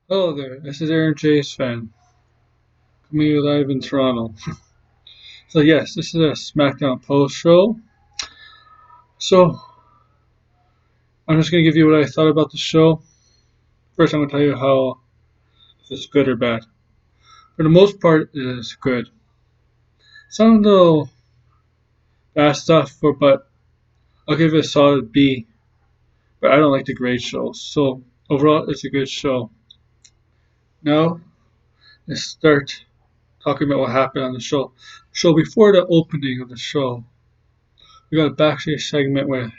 Hello there, this is Aaron Chase fan, coming to you live in Toronto. So yes, this is a SmackDown post show. So I'm just gonna give you what I thought about the show. First, I'm gonna tell you how if it's good or bad. For the most part, it is good. Some little bad stuff, but I'll give it a solid B. But I don't like the grade shows, so overall, it's a good show. Now let's start talking about what happened on the show. So before the opening of the show, we got a backstage segment with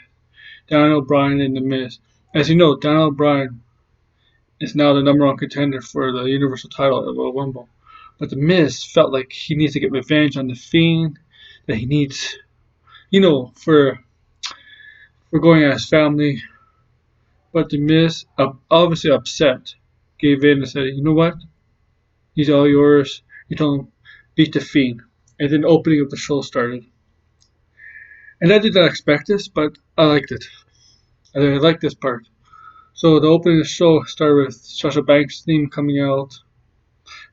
Daniel Bryan and The Miz. As you know, Daniel Bryan is now the number one contender for the Universal title at Royal Rumble. But The Miz felt like he needs to get revenge on The Fiend, that he needs, for going at his family. But The Miz, obviously upset, gave in and said, you know what? He's all yours. You told him, beat The Fiend. And then the opening of the show started. And I did not expect this, but I liked it. I liked this part. So the opening of the show started with Sasha Banks' theme coming out.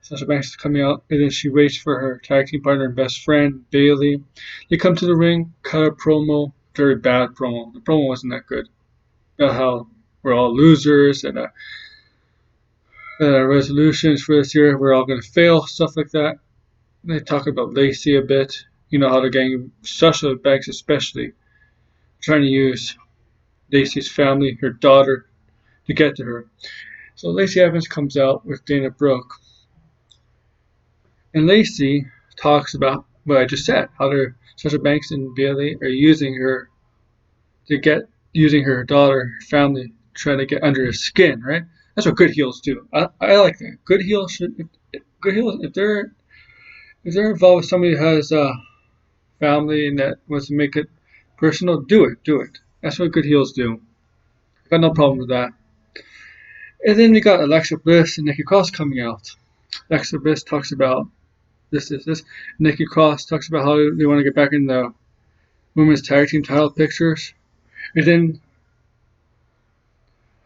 Sasha Banks is coming out, and then she waits for her tag team partner and best friend, Bayley. They come to the ring, cut a promo, very bad promo. The promo wasn't that good. About how we're all losers and resolutions for this year, we're all going to fail, stuff like that. And they talk about Lacey a bit. You know how they're getting, Sasha Banks especially, trying to use Lacey's family, her daughter, to get to her. So Lacey Evans comes out with Dana Brooke. And Lacey talks about what I just said, how they're Sasha Banks and Bayley are using her to get using her daughter, her family, trying to get under his skin, right? That's what good heels do. I like that. Good heels should good heels if they're involved with somebody who has a family and that wants to make it personal, do it. Do it. That's what good heels do. Got no problem with that. And then we got Alexa Bliss and Nikki Cross coming out. Alexa Bliss talks about this. Nikki Cross talks about how they want to get back in the women's tag team title pictures. And then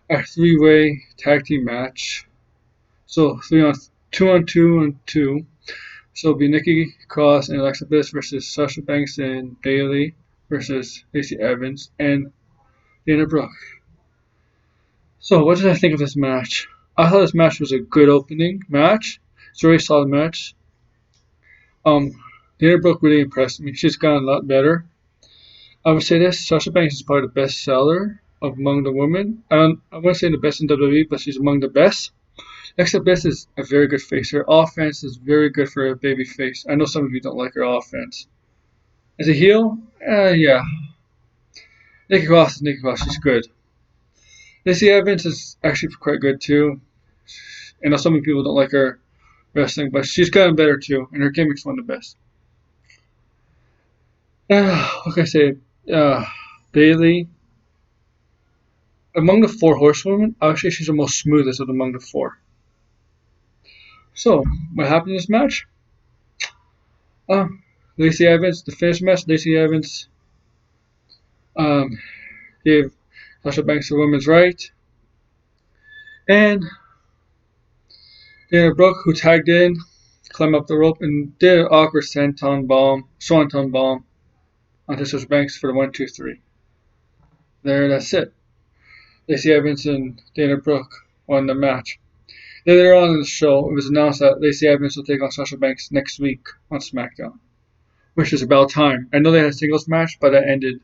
a three-way tag team match. So two on two on two. So it'll be Nikki Cross and Alexa Bliss versus Sasha Banks and Bayley versus Lacey Evans and Dana Brooke. So what did I think of this match? I thought this match was a good opening match. It's a very solid match. Um, Dana Brooke really impressed me. She's gotten a lot better. I would say this: Sasha Banks is probably the best seller among the women. I wouldn't say the best in WWE, but she's among the best. Alexa Bliss is a very good face. Her offense is very good for a baby face. I know some of you don't like her offense. As a heel, yeah. Nikki Cross is Nikki Cross. She's good. Lacey Evans is actually quite good too. I know some people don't like her wrestling, but she's gotten better too, and her gimmick's one of the best. What can I say? Uh, Bayley, among the four horsewomen, actually she's the most smoothest of among the four. So, what happened in this match? Um, Lacey Evans, the finish match, Lacey Evans um, gave Sasha Banks the women's right. And Dana Brooke, who tagged in, climbed up the rope and did an awkward swanton bomb onto Sasha Banks for the 1, 2, 3. There, that's it. Lacey Evans and Dana Brooke won the match. Later on in the show, it was announced that Lacey Evans will take on Sasha Banks next week on SmackDown, which is about time. I know they had a singles match, but that ended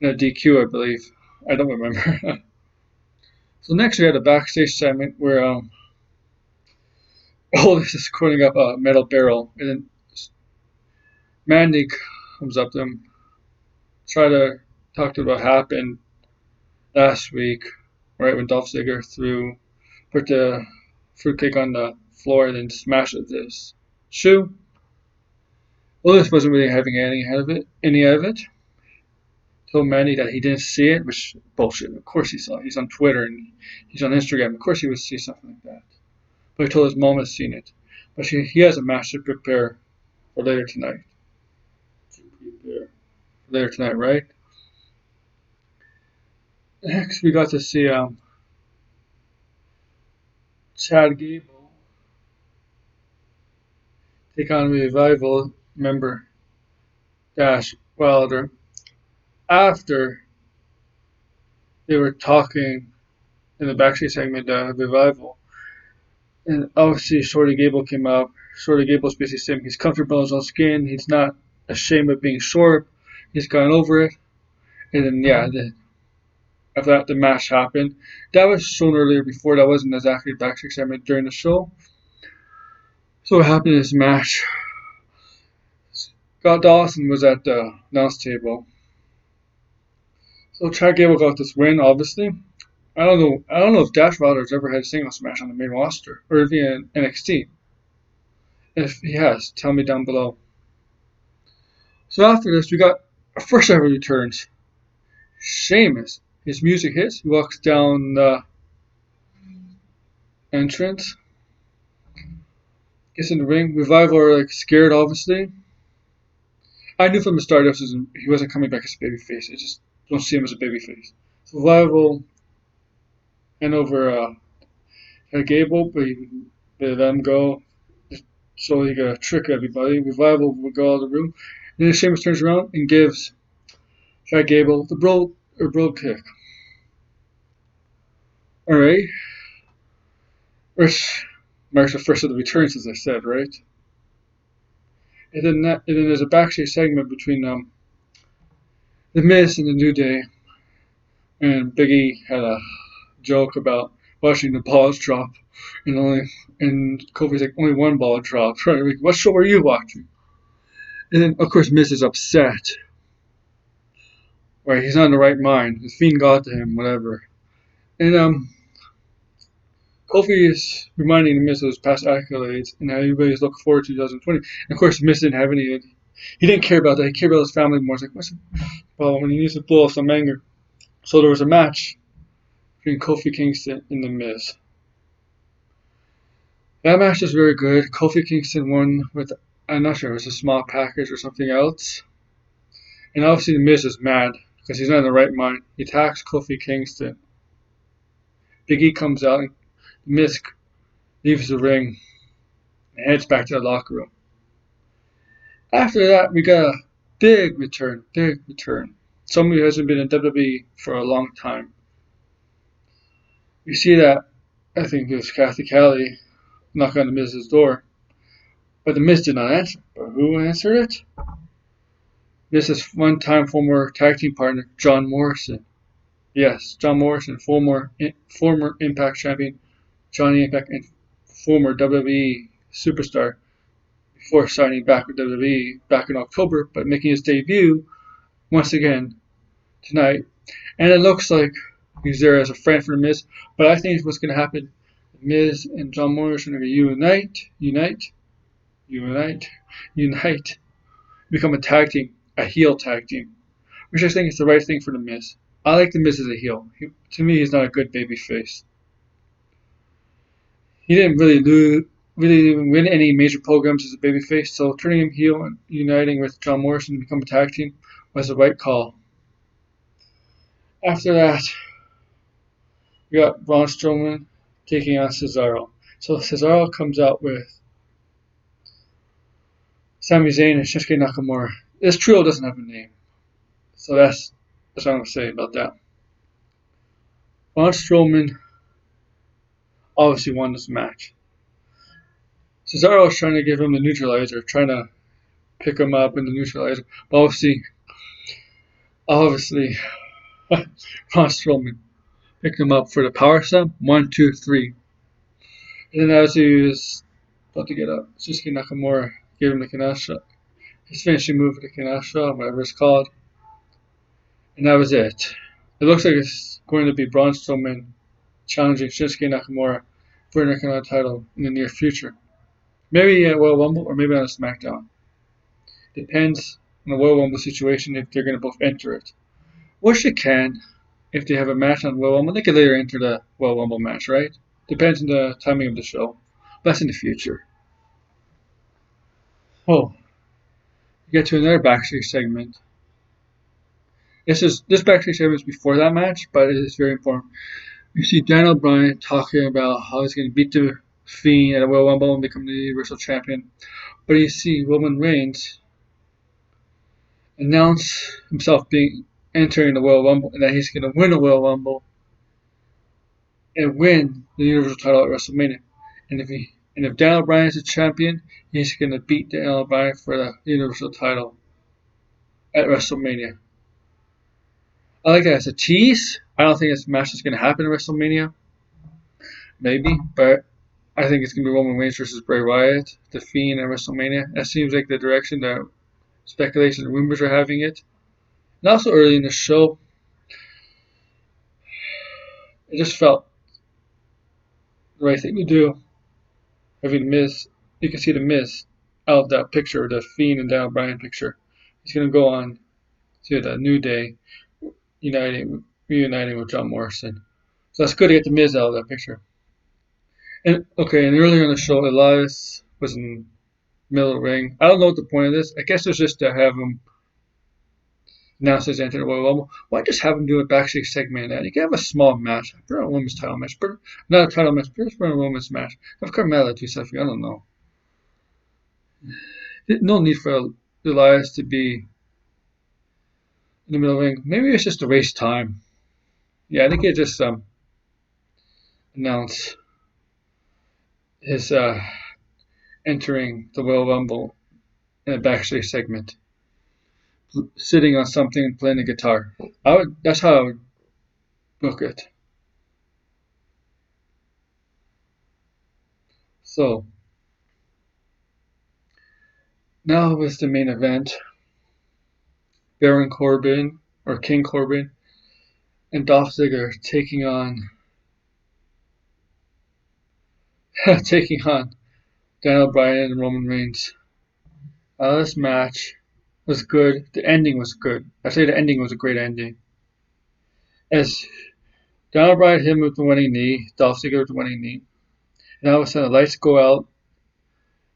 in a DQ, I believe. I don't remember. So next we had a backstage segment where this is quoting up a metal barrel, and then Mandy comes up to him, try to talk to what happened last week, right when Dolph Ziggler put the fruitcake on the floor and then smashed it with his shoe. Willis wasn't really having any of it. Told Mandy that he didn't see it, which bullshit. Of course he saw it. He's on Twitter and he's on Instagram. Of course he would see something like that. But he told his mom has seen it. But he has a match to prepare for later tonight. Later tonight, right? Next, we got to see Chad Gable take on Revival member Dash Wilder after they were talking in the backstage segment, Revival. And obviously, Shorty Gable came out. Shorty Gable's basically saying he's comfortable in his own skin. He's not ashamed of being short. He's gone over it. And then, yeah, after that, the match happened. That was shown earlier before. That wasn't exactly a backstage segment during the show. So what happened in this match? Scott Dawson was at the announce table. So Chad Gable got this win, obviously. I don't know if Dash Wilder's ever had a singles match on the main roster or if he in NXT. If he has, tell me down below. So after this, we got our first ever returns. Sheamus. His music hits. He walks down the entrance. Gets in the ring. Revival are like scared, obviously. I knew from the start he wasn't coming back as a babyface. I just don't see him as a babyface. So Revival and over Gable, but they let him go. So he got to trick everybody. Revival will go out of the room. And then Sheamus turns around and gives Chad Gable the bro kick. Alright. Which marks the first of the returns, as I said, right? And then there's a backstage segment between The Miz and the New Day. And Big E had a joke about watching the balls drop. And Kofi's like, only one ball dropped. Right? Like, what show are you watching? And then, of course, Miz is upset. Right, he's not in the right mind. The Fiend got to him, whatever. And Kofi is reminding the Miz of his past accolades and how everybody's looking forward to 2020. And of course, Miz didn't have any. He didn't care about that. He cared about his family more. He's like, what's the problem? He needs to blow off some anger. So there was a match between Kofi Kingston and the Miz. That match was very good. Kofi Kingston won with, I'm not sure, it was a small package or something else. And obviously the Miz is mad because he's not in the right mind. He attacks Kofi Kingston. Big E comes out and Miz leaves the ring and heads back to the locker room. After that, we got a big return. Somebody who hasn't been in WWE for a long time. We see that, I think it was Kathy Kelly knock on the Miz's door. But the Miz did not answer. But who answered it? Miz's one-time former tag team partner, John Morrison. Yes, John Morrison, former Impact champion, Johnny Impact, and former WWE superstar before signing back with WWE back in October, but making his debut once again tonight. And it looks like he's there as a friend for the Miz, but I think what's going to happen, Miz and John Morrison are going to unite, become a tag team, a heel tag team, which I think is the right thing for the Miz. I like the Miz as a heel. To me, he's not a good baby face. He didn't really win any major programs as a babyface, so turning him heel and uniting with John Morrison to become a tag team was the right call. After that, we got Braun Strowman taking on Cesaro. So Cesaro comes out with Sami Zayn and Shinsuke Nakamura. This trio doesn't have a name, so that's what I'm going to say about that. Braun Strowman obviously won this match. Cesaro was trying to give him the neutralizer, trying to pick him up in the neutralizer. But obviously, Braun Strowman picked him up for the power slam. 1, 2, 3. And then as he was about to get up, Shinsuke Nakamura gave him the Kanasha. His finishing move, the Kanasha, whatever it's called. And that was it. It looks like it's going to be Braun Strowman challenging Shinsuke Nakamura for an Intercontinental title in the near future. Maybe at Royal Rumble or maybe on a SmackDown. Depends on the Royal Rumble situation if they're going to both enter it. Which they can. If they have a match on Royal Rumble, they can later enter the Royal Rumble match, right? Depends on the timing of the show. That's in the future. Oh, we get to another backstage segment. This backstage segment is before that match, but it is very important. You see Daniel Bryan talking about how he's going to beat the Fiend at a Royal Rumble and become the Universal Champion. But you see Roman Reigns announce himself entering the Royal Rumble and that he's going to win the Royal Rumble and win the Universal title at WrestleMania. And if Daniel Bryan is the champion, he's going to beat Daniel Bryan for the Universal title at WrestleMania. I like that as a tease. I don't think this match is going to happen at WrestleMania. Maybe, but I think it's going to be Roman Reigns versus Bray Wyatt, The Fiend at WrestleMania. That seems like the direction that speculation and rumors are having it. And also early in the show, it just felt the right thing to do. Having Miz, you can see the Miz out of that picture, the Fiend and Daniel Bryan picture. He's going to go on to the New Day, reuniting with John Morrison. So that's good to get the Miz out of that picture. And earlier in the show, Elias was in the middle of the ring. I don't know what the point of this. I guess it's just to have him announce his entry to the Royal Rumble. Why just have him do a backstage segment? And you can have a small match, put on a women's title match, not a title match, put on a women's match. Have Carmella do something. I don't know. No need for Elias to be in the middle of the ring. Maybe it's just to waste time. Yeah, I think he just announce his entering the Royal Rumble in a backstage segment, sitting on something and playing the guitar. That's how I would book it. So now with the main event, Baron Corbin or King Corbin and Dolph Ziggler taking on Daniel Bryan and Roman Reigns. This match was good. The ending was good. I say the ending was a great ending. As Daniel Bryan hit him with the winning knee, Dolph Ziggler with the winning knee, and all of a sudden the lights go out,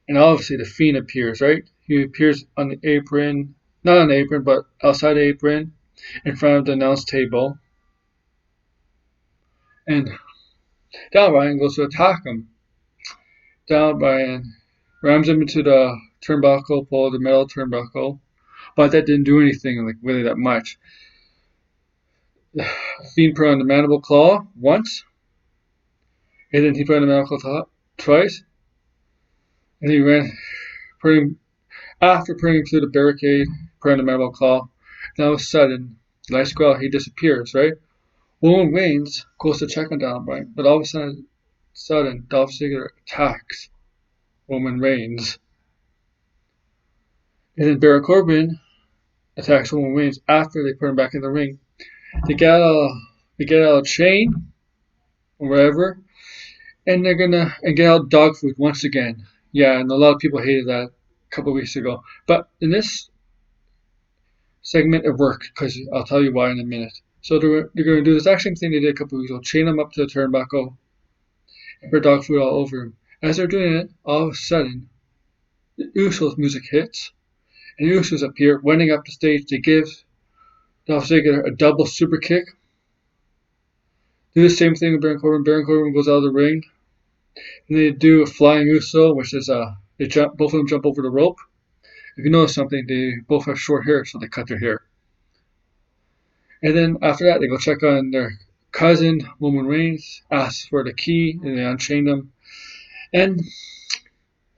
and obviously the Fiend appears, right? He appears on the apron, not on the apron, but outside the apron, in front of the announce table. And Daniel Bryan goes to attack him. Daniel Bryan rams him into the turnbuckle pole, the metal turnbuckle, but that didn't do anything like really that much. The Fiend put on the mandible claw once, and then he put on the mandible claw twice, and he after putting him through the barricade, put on the mandible claw. And all of a sudden, lights go out, he disappears, right? Roman Reigns goes to check on Daniel Bryan, but all of a sudden Dolph Ziggler attacks Roman Reigns. And then Baron Corbin attacks Roman Reigns after they put him back in the ring. They get out a chain or whatever, and they're gonna get out dog food once again. Yeah, and a lot of people hated that a couple of weeks ago. But in this segment, it worked because I'll tell you why in a minute. So they're going to do this exact same thing they did a couple of weeks ago: chain him up to the turnbuckle and put dog food all over him. As they're doing it, all of a sudden, the Usos music hits, and the Usos appear, running up the stage. They give Dolph Ziggler a double super kick. Do the same thing with Baron Corbin. Baron Corbin goes out of the ring, and they do a flying Uso, which is both of them jump over the rope. If you notice something, they both have short hair, so they cut their hair. And then after that, they go check on their cousin, Roman Reigns, asks for the key, and they unchain them. And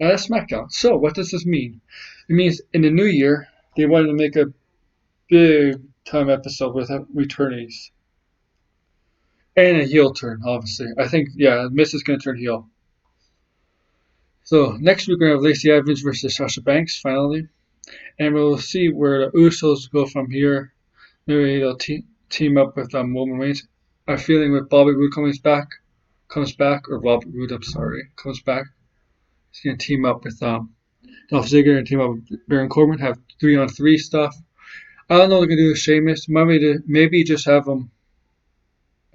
that's SmackDown. So what does this mean? It means in the new year, they wanted to make a big time episode with returnees. And a heel turn, obviously. I think, Miz is going to turn heel. So next week we're going to have Lacey Evans versus Sasha Banks, finally. And we'll see where the Usos go from here. Maybe they'll team up with Roman Reigns. Our feeling with Bobby Roode comes back, he's going to team up with Dolph Ziggler and team up with Baron Corbin, have 3-on-3 stuff. I don't know what they're going to do with Sheamus. Maybe just have them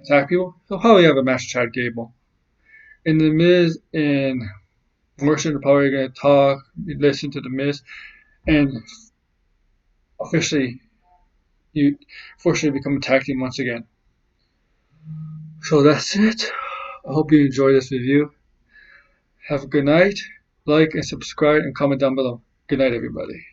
attack people. He'll probably have a match with Chad Gable. And The Miz and Morrison are probably going to talk, listen to The Miz, and officially become a tag team once again. So that's it. I hope you enjoyed this review. Have a good night. Like and subscribe and comment down below. Good night, everybody.